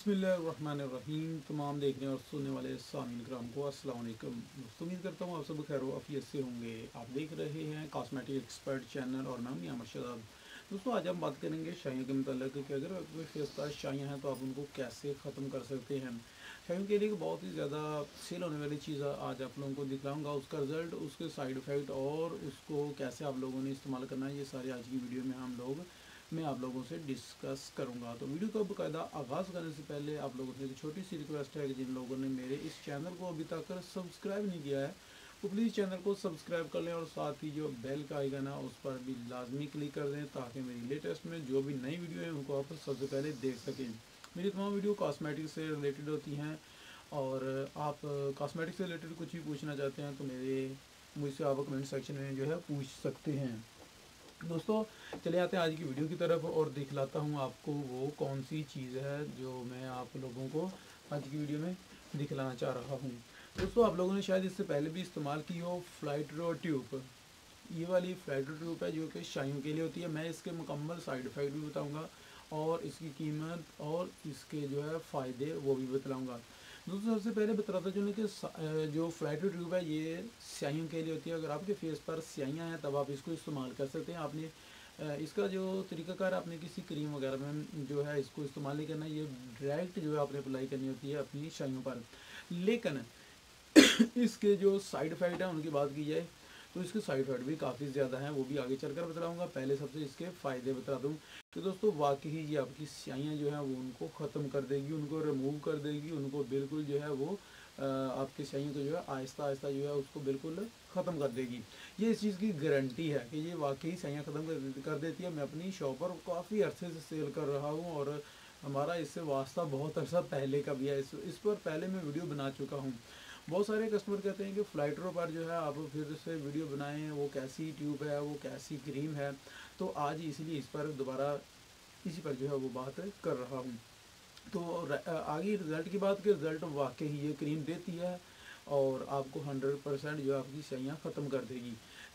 बिस्मिल्लाहिर्रहमानिर्रहीम। तमाम देखने और सुनने वाले सामीन कराम को अस्सलाम वालेकुम। दोस्तों उम्मीद करता हूँ आप सब खैर आफियत से होंगे। आप देख रहे हैं कॉस्मेटिक एक्सपर्ट चैनल और नाम मियां मर्शद। दोस्तों आज हम बात करेंगे शाइयों के मतलब कि अगर आपके फेस पर शाइयाँ हैं तो आप उनको कैसे ख़त्म कर सकते हैं। शाइयों के लिए बहुत ही ज़्यादा सेल होने वाली चीज़ आज आप लोगों को दिखलाऊंगा, उसका रिज़ल्ट, उसके साइड इफ़ेक्ट और उसको कैसे आप लोगों ने इस्तेमाल करना है, ये सारे आज की वीडियो में मैं आप लोगों से डिस्कस करूंगा। तो वीडियो का बाकायदा आगाज़ करने से पहले आप लोगों से एक छोटी सी रिक्वेस्ट है कि जिन लोगों ने मेरे इस चैनल को अभी तक सब्सक्राइब नहीं किया है वो प्लीज़ चैनल को सब्सक्राइब कर लें और साथ ही जो बेल का आइकन है उस पर भी लाजमी क्लिक कर दें ताकि मेरी लेटेस्ट में जो भी नई वीडियो है उनको आप सबसे पहले देख सकें। मेरी तमाम वीडियो कॉस्मेटिक से रिलेटेड होती हैं और आप कॉस्मेटिक से रिलेटेड कुछ भी पूछना चाहते हैं तो मुझसे आप कमेंट सेक्शन में जो है पूछ सकते हैं। दोस्तों चले आते हैं आज की वीडियो की तरफ और दिखलाता हूँ आपको वो कौन सी चीज़ है जो मैं आप लोगों को आज की वीडियो में दिखलाना चाह रहा हूँ। दोस्तों आप लोगों ने शायद इससे पहले भी इस्तेमाल की हो फ्लाइट्रो ट्यूब। ये वाली फ्लाइट्रो ट्यूब है जो कि शाइयों के लिए होती है। मैं इसके मुकम्मल साइड इफ़ेक्ट भी बताऊँगा और इसकी कीमत और इसके जो है फ़ायदे वो भी बतलाऊँगा। दोस्तों सबसे पहले बतलाता चलूँ कि जो फ्लाइट्रो ट्यूब है ये स्याहियों के लिए होती है। अगर आपके फेस पर स्याहियाँ हैं तब आप इसको इस्तेमाल कर सकते हैं। आपने इसका जो तरीक़ाकार आपने किसी क्रीम वगैरह में जो है इसको इस्तेमाल नहीं करना, ये डायरेक्ट जो है आपने अप्लाई करनी होती है अपनी शाइयों पर। लेकिन इसके जो साइड इफ़ेक्ट हैं उनकी बात की जाए तो इसके साइड इफ़ेक्ट भी काफ़ी ज़्यादा हैं, वो भी आगे चलकर बतलाऊँगा। पहले सबसे इसके फ़ायदे बता दूँ तो दोस्तों वाकई ये आपकी स्याहियाँ जो हैं वो उनको ख़त्म कर देगी, उनको रिमूव कर देगी, उनको बिल्कुल जो है वो आपकी स्याहियों को जो है आहिस्ता आहिस्ता जो है उसको बिल्कुल ख़त्म कर देगी। ये इस चीज़ की गारंटी है कि ये वाकई स्याहियाँ ख़त्म कर देती है। मैं अपनी शॉप पर काफ़ी अरसे से सेल कर रहा हूँ और हमारा इससे वास्ता बहुत अर्सा पहले का भी है। इस पर पहले मैं वीडियो बना चुका हूँ। बहुत सारे कस्टमर कहते हैं कि फ्लाइटरों पर जो है आप फिर से वीडियो बनाएं, वो कैसी ट्यूब है, वो कैसी क्रीम है। तो आज इसलिए इस पर दोबारा इसी पर जो है वो बात कर रहा हूँ। तो आगे रिज़ल्ट की बात की, रिज़ल्ट वाकई ये क्रीम देती है और आपको 100% जो है आपकी स्याहियाँ ख़त्म कर देगी।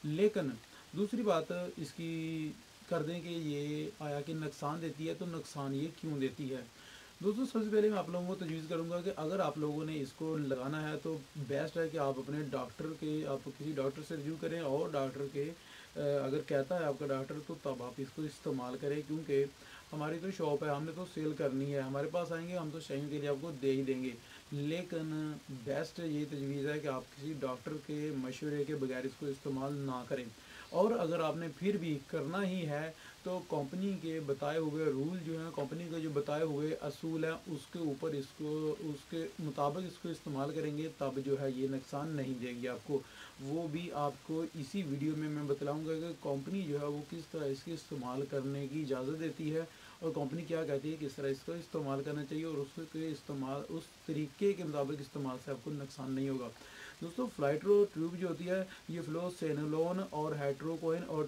लेकिन दूसरी बात इसकी कर दें कि ये आया कि नुकसान देती है, तो नुकसान ये क्यों देती है। दोस्तों सबसे पहले मैं आप लोगों को तजवीज़ करूँगा कि अगर आप लोगों ने इसको लगाना है तो बेस्ट है कि आप अपने डॉक्टर के आप किसी डॉक्टर से रिव्यू करें और डॉक्टर के अगर कहता है आपका डॉक्टर तो तब आप इसको इस्तेमाल करें। क्योंकि हमारी तो शॉप है, हमने तो सेल करनी है, हमारे पास आएंगे हम तो शाइयों के लिए आपको दे ही देंगे। लेकिन बेस्ट ये तजवीज़ है कि आप किसी डॉक्टर के मशवरे के बगैर इसको इस्तेमाल ना करें। और अगर आपने फिर भी करना ही है तो कंपनी के बताए हुए रूल जो हैं, कंपनी के जो बताए हुए असूल हैं उसके ऊपर इसको उसके मुताबिक इसको इस्तेमाल करेंगे तब जो है ये नुकसान नहीं देगी आपको। वो भी आपको इसी वीडियो में मैं बतलाऊंगा कि कंपनी जो है वो किस तरह इसके इस्तेमाल करने की इजाज़त देती है और कंपनी क्या कहती है किस तरह इसका इस्तेमाल करना चाहिए और उसके इस्तेमाल उस तरीके के मुताबिक इस्तेमाल से आपको नुकसान नहीं होगा। दोस्तों फ्लाइट्रो ट्यूब जो होती है ये फ्लोसेनोलोन और हाइड्रोकोइन और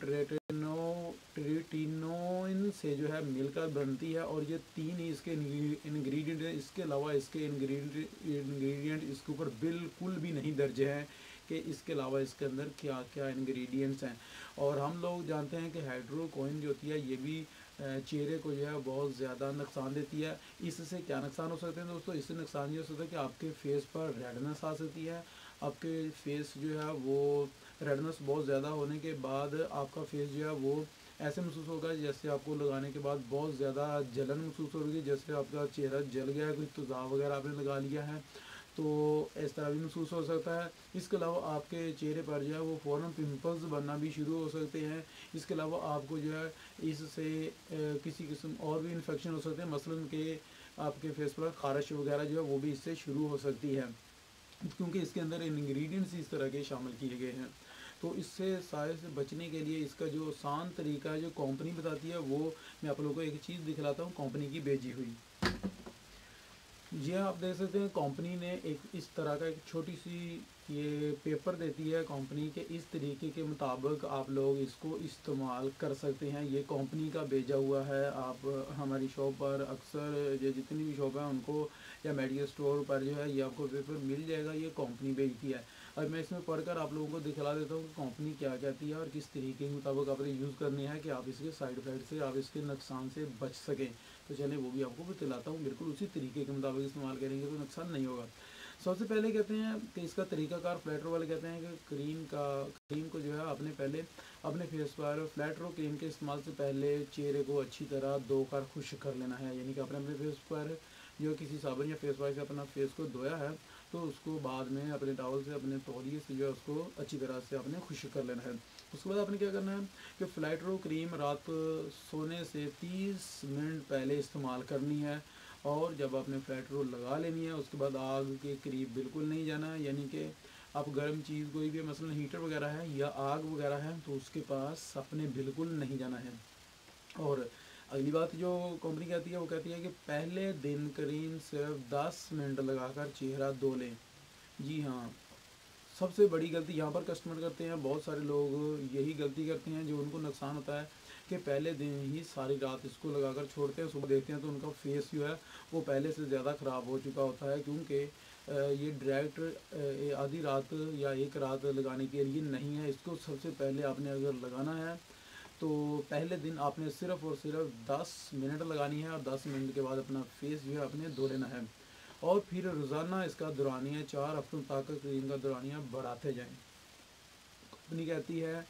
ट्रिटिनोइन से जो है मिलकर बनती है और ये तीन ही इसके इंग्रेडिएंट हैं। इसके अलावा इसके इंग्रेडिएंट इसके ऊपर बिल्कुल भी नहीं दर्ज हैं कि इसके अलावा इसके अंदर क्या क्या इंग्रेडिएंट्स हैं। और हम लोग जानते हैं कि हाइड्रोकोइन जो होती है ये भी चेहरे को जो है बहुत ज़्यादा नुकसान देती है। इससे क्या नुकसान हो सकते हैं दोस्तों, इससे नुकसान ये हो सकता है कि आपके फेस पर रेडनेस आ सकती है। आपके फेस जो है वो रेडनेस बहुत ज़्यादा होने के बाद आपका फेस जो है वो ऐसे महसूस होगा जैसे आपको लगाने के बाद बहुत ज़्यादा जलन महसूस होगी, जैसे आपका चेहरा जल गया है, कुछ तेज़ाब वगैरह आपने लगा लिया है, तो इस तरह भी महसूस हो सकता है। इसके अलावा आपके चेहरे पर जो है वो फ़ौरन पिंपल्स बनना भी शुरू हो सकते हैं। इसके अलावा आपको जो है इससे किसी किस्म और भी इन्फेक्शन हो सकते हैं, मसलन कि आपके फेस पर खारिश वगैरह जो है वो भी इससे शुरू हो सकती है क्योंकि इसके अंदर इंग्रेडिएंट्स इस तरह के शामिल किए गए हैं। तो इससे सारे से बचने के लिए इसका जो आसान तरीका है जो कंपनी बताती है वो मैं आप लोगों को एक चीज़ दिखलाता हूँ कंपनी की भेजी हुई। जी हाँ, आप देख सकते हैं कंपनी ने एक इस तरह का एक छोटी सी ये पेपर देती है कंपनी के, इस तरीके के मुताबिक आप लोग इसको इस्तेमाल कर सकते हैं। ये कंपनी का भेजा हुआ है। आप हमारी शॉप पर अक्सर ये जितनी भी शॉप है उनको या मेडिकल स्टोर पर जो है ये आपको पेपर मिल जाएगा, ये कंपनी भेजती है। और मैं इसमें पढ़कर आप लोगों को दिखला देता हूँ कि कंपनी क्या कहती है और किस तरीके के मुताबिक आपने यूज़ करनी है कि आप इसके साइड इफ़ेक्ट से आप इसके नुकसान से बच सकें। तो चलिए वो भी आपको बतलाता हूँ। बिल्कुल उसी तरीके के मुताबिक इस्तेमाल करेंगे तो नुकसान नहीं होगा। सबसे पहले कहते हैं कि इसका तरीकाकार फ्लैटरो वाले कहते हैं कि क्रीम को जो है आपने पहले अपने फेस पर फ्लैटरो क्रीम के इस्तेमाल से पहले चेहरे को अच्छी तरह धोकर खुश्क कर लेना है। यानी कि आपने अपने फेस पर जो किसी साबुन या फेस वाश से अपना फेस को धोया है तो उसको बाद में अपने टॉवल से अपने तौलिए से जो है उसको अच्छी तरह से आपने खुश्क कर लेना है। उसके बाद आपने क्या करना है कि फ्लैटरो क्रीम रात सोने से 30 मिनट पहले इस्तेमाल करनी है। और जब आपने फ्लैटरो लगा लेनी है उसके बाद आग के करीब बिल्कुल नहीं जाना है। यानी कि आप गर्म चीज़ कोई भी मसलन हीटर वगैरह है या आग वगैरह है तो उसके पास अपने बिल्कुल नहीं जाना है। और अगली बात जो कंपनी कहती है वो कहती है कि पहले दिन क्रीम सिर्फ 10 मिनट लगाकर चेहरा धो लें। जी हाँ, सबसे बड़ी गलती यहाँ पर कस्टमर करते हैं, बहुत सारे लोग यही गलती करते हैं जो उनको नुकसान होता है कि पहले दिन ही सारी रात इसको लगाकर छोड़ते हैं, सुबह देखते हैं तो उनका फेस जो है वो पहले से ज़्यादा ख़राब हो चुका होता है। क्योंकि ये डायरेक्ट आधी रात या एक रात लगाने के लिए नहीं है। इसको सबसे पहले आपने अगर लगाना है तो पहले दिन आपने सिर्फ़ और सिर्फ 10 मिनट लगानी है और 10 मिनट के बाद अपना फेस जो है आपने धो लेना है। और फिर रोज़ाना इसका दौरानिया 4 हफ्तों तक क्रीम का दौरानिया बढ़ाते जाएं। कंपनी कहती है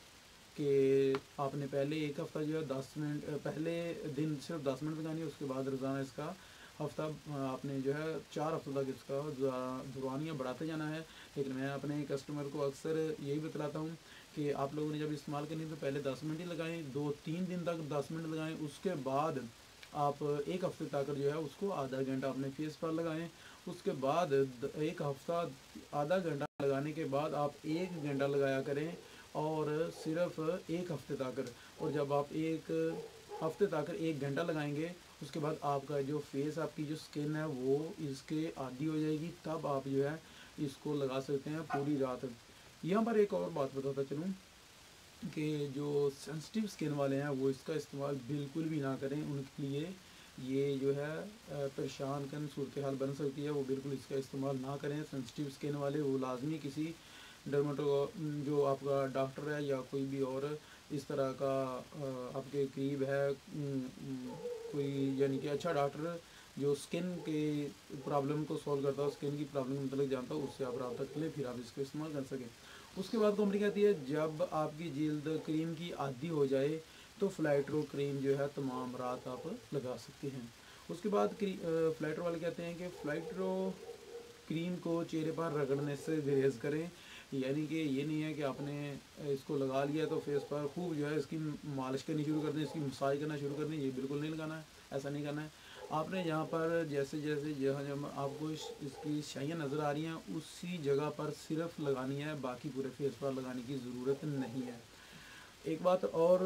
कि आपने पहले एक हफ़्ता जो है 10 मिनट पहले दिन सिर्फ 10 मिनट लगानी है, उसके बाद रोज़ाना इसका हफ्ता आपने जो है 4 हफ्तों तक इसका दौरानिया बढ़ाते जाना है। लेकिन मैं अपने कस्टमर को अक्सर यही बतलाता हूँ कि आप लोगों ने जब इस्तेमाल करनी है तो पहले 10 मिनट ही लगाएं, 2-3 दिन तक 10 मिनट लगाएं। उसके बाद आप एक हफ्ते तक जो है उसको आधा घंटा अपने फेस पर लगाएं। उसके बाद एक हफ्ता आधा घंटा लगाने के बाद आप 1 घंटा लगाया करें और सिर्फ एक हफ्ते तक। और जब आप एक हफ्ते तक 1 घंटा लगाएंगे उसके बाद आपका जो फेस आपकी जो स्किन है वो इसके आदी हो जाएगी, तब आप जो है इसको लगा सकते हैं पूरी रात। यहाँ पर एक और बात बताता चलूँ कि जो सेंसिटिव स्किन वाले हैं वो इसका इस्तेमाल बिल्कुल भी ना करें। उनके लिए ये जो है परेशान कन सूरत हाल बन सकती है, वो बिल्कुल इसका इस्तेमाल ना करें। सेंसिटिव स्किन वाले वो लाजमी किसी डर्माटो जो आपका डॉक्टर है या कोई भी और इस तरह का आपके करीब है कोई यानी कि अच्छा डॉक्टर जो स्किन के प्रॉब्लम को सॉल्व करता हो, स्किन की प्रॉब्लम मतलब जानता हो, उससे आप रब्ता कर लें फिर आप इसको इस्तेमाल कर सकें। उसके बाद कंपनी कहती है जब आपकी जल्द क्रीम की आदी हो जाए तो फ्लैटरो क्रीम जो है तमाम रात आप लगा सकते हैं। उसके बाद फ्लैटरो वाले कहते हैं कि फ्लैटरो क्रीम को चेहरे पर रगड़ने से गुरेज करें। यानी कि ये नहीं है कि आपने इसको लगा लिया तो फेस पर खूब जो है इसकी मालिश करनी शुरू कर दें, इसकी मसाज करना शुरू कर दें, ये बिल्कुल नहीं लगाना है, ऐसा नहीं करना है। आपने यहाँ पर जैसे जैसे जहाँ जहाँ आपको इसकी शाइयाँ नज़र आ रही हैं उसी जगह पर सिर्फ लगानी है, बाकी पूरे फेस पर लगाने की ज़रूरत नहीं है। एक बात और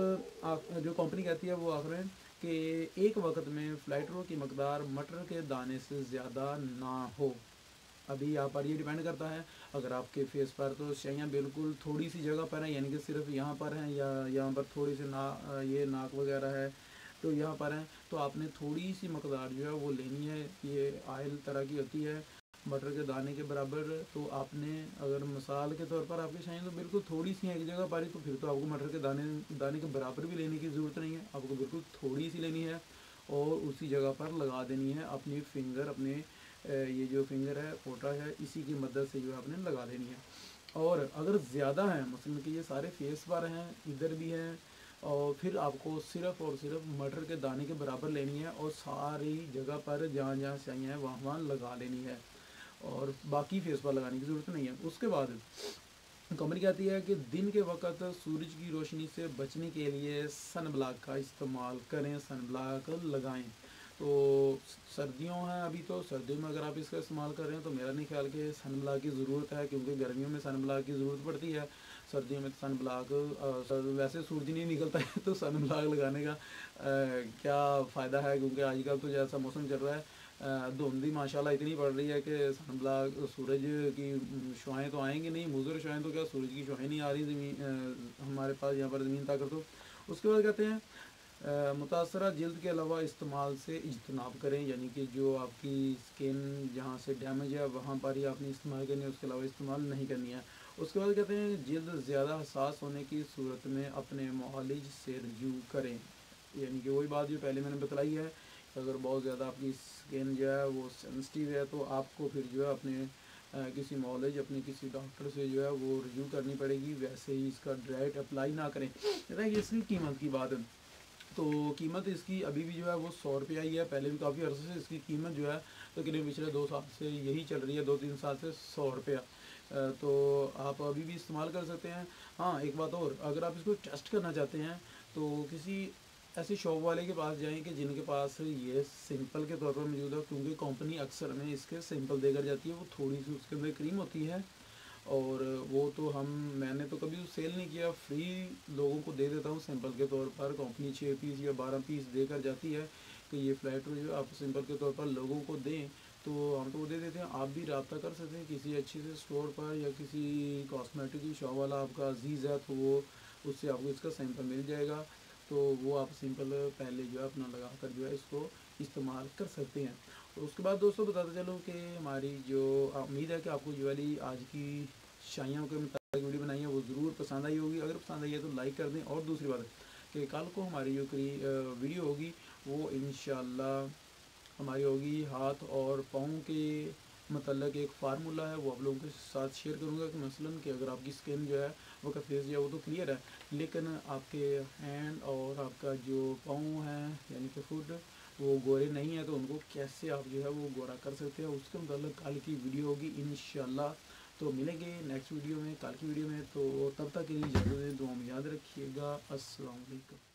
जो कंपनी कहती है वो आखिर में कि एक वक्त में फ्लाइटरों की मकदार मटर के दाने से ज़्यादा ना हो। अभी यहाँ पर ये डिपेंड करता है, अगर आपके फेस पर तो शाइयाँ बिल्कुल थोड़ी सी जगह पर हैं यानी कि सिर्फ यहाँ पर हैं या यहाँ पर थोड़ी सी ये नाक वगैरह है तो यहाँ पर हैं, तो आपने थोड़ी सी मकदार जो है वो लेनी है। ये आयल तरह की होती है मटर के दाने के बराबर। तो आपने अगर मिसाल के तौर पर आपकी शाइन तो बिल्कुल थोड़ी सी एक जगह पर ही, तो फिर तो आपको मटर के दाने के बराबर भी लेने की ज़रूरत नहीं है, आपको बिल्कुल थोड़ी सी लेनी है और उसी जगह पर लगा देनी है। अपनी फिंगर अपने ये जो फिंगर है पोटा है इसी की मदद से जो है आपने लगा देनी है। और अगर ज़्यादा है मसलन कि ये सारे फेस पर हैं इधर भी हैं और फिर आपको सिर्फ़ और सिर्फ मटर के दाने के बराबर लेनी है और सारी जगह पर जहाँ जहाँ शाइयाँ हैं वहाँ वहाँ लगा लेनी है और बाकी फेस पर लगाने की ज़रूरत नहीं है। उसके बाद कंपनी कहती है कि दिन के वक्त सूरज की रोशनी से बचने के लिए सन ब्लॉक का इस्तेमाल करें, सन ब्लॉक लगाएं। तो सर्दियों हैं अभी, तो सर्दियों में अगर आप इसका इस्तेमाल कर रहे हैं तो मेरा नहीं ख्याल कि सन ब्लॉक की ज़रूरत है, क्योंकि गर्मियों में सन ब्लॉक की ज़रूरत पड़ती है, सर्दियों में सन ब्लॉक वैसे सूरज नहीं निकलता है तो सन ब्लॉक लगाने का क्या फ़ायदा है, क्योंकि आजकल तो जैसा मौसम चल रहा है धुंध ही माशाल्लाह इतनी पड़ रही है कि सन ब्लॉक सूरज की शुआएँ तो आएंगी नहीं, मुज़र शुआएँ तो क्या सूरज की शुआएँ नहीं आ रही ज़मीन हमारे पास यहाँ पर ज़मीन तक। तो उसके बाद कहते हैं मुतासरा जल्द के अलावा इस्तेमाल से इज्तनाब करें, यानी कि जो आपकी स्किन जहाँ से डैमेज है वहाँ पर ही आपने इस्तेमाल करनी है, उसके अलावा इस्तेमाल नहीं करनी है। उसके बाद कहते हैं जल्द ज़्यादा हसास होने की सूरत में अपने मुआलिज से रजू करें, यानी कि वही बात जो पहले मैंने बतलाई है अगर बहुत ज़्यादा आपकी स्किन जो है वो सेंसिटिव है तो आपको फिर जो है अपने किसी नॉलेज अपने किसी डॉक्टर से जो है वो रिव्यू करनी पड़ेगी। वैसे ही इसका डायरेक्ट अप्लाई ना करें। रही इसकी कीमत की बात है, तो कीमत इसकी अभी भी जो है वो 100 रुपया ही है। पहले भी काफ़ी अर्से से इसकी कीमत जो है तकरीबन पिछले 2 साल से यही चल रही है, 2-3 साल से 100 रुपया। तो आप अभी भी इस्तेमाल कर सकते हैं। हाँ, एक बात और, अगर आप इसको टेस्ट करना चाहते हैं तो किसी ऐसे शॉप वाले के पास जाएं कि जिनके पास ये सिंपल के तौर पर मौजूद है, क्योंकि कंपनी अक्सर में इसके सिंपल देकर जाती है। वो थोड़ी सी उसके अंदर क्रीम होती है और वो तो मैंने तो कभी सेल नहीं किया, फ्री लोगों को दे देता हूँ सिंपल के तौर पर। कंपनी 6 पीस या 12 पीस देकर जाती है कि ये फ्लैट जो आप सिंपल के तौर पर लोगों को दें, तो हम तो वो दे देते हैं। आप भी रब्ता कर सकते हैं किसी अच्छे से स्टोर पर या किसी कॉस्मेटिक की शॉप वाला आपका अजीज़ है तो वो उससे आपको इसका सैंपल मिल जाएगा। तो वो आप सिंपल पहले जो है अपना लगा कर जो है इसको इस्तेमाल कर सकते हैं। तो उसके बाद दोस्तों बताते चलो कि हमारी जो उम्मीद है कि आपको जो वाली आज की शाइयों के मुताबिक वीडियो बनाई है वो ज़रूर पसंद आई होगी। अगर पसंद आई है तो लाइक कर दें। और दूसरी बात है कि कल को हमारी जो वीडियो होगी वो इंशाल्लाह हमारी होगी हाथ और पाँव के मतलब एक फार्मूला है, वो आप लोगों के साथ शेयर करूँगा कि मसलन कि अगर आपकी स्किन जो है वो का फेस जो है वो तो क्लियर है, लेकिन आपके हैंड और आपका जो पाँव है यानी कि फुट वो गोरे नहीं है, तो उनको कैसे आप जो है वो गोरा कर सकते हैं, उसके मतलब कल की वीडियो होगी इंशाल्लाह। तो मिलेंगे नेक्स्ट वीडियो में, कल की वीडियो में। तो तब तक के लिए इजाज़त दें, दुआ में याद रखिएगा। अस्सलाम वालेकुम।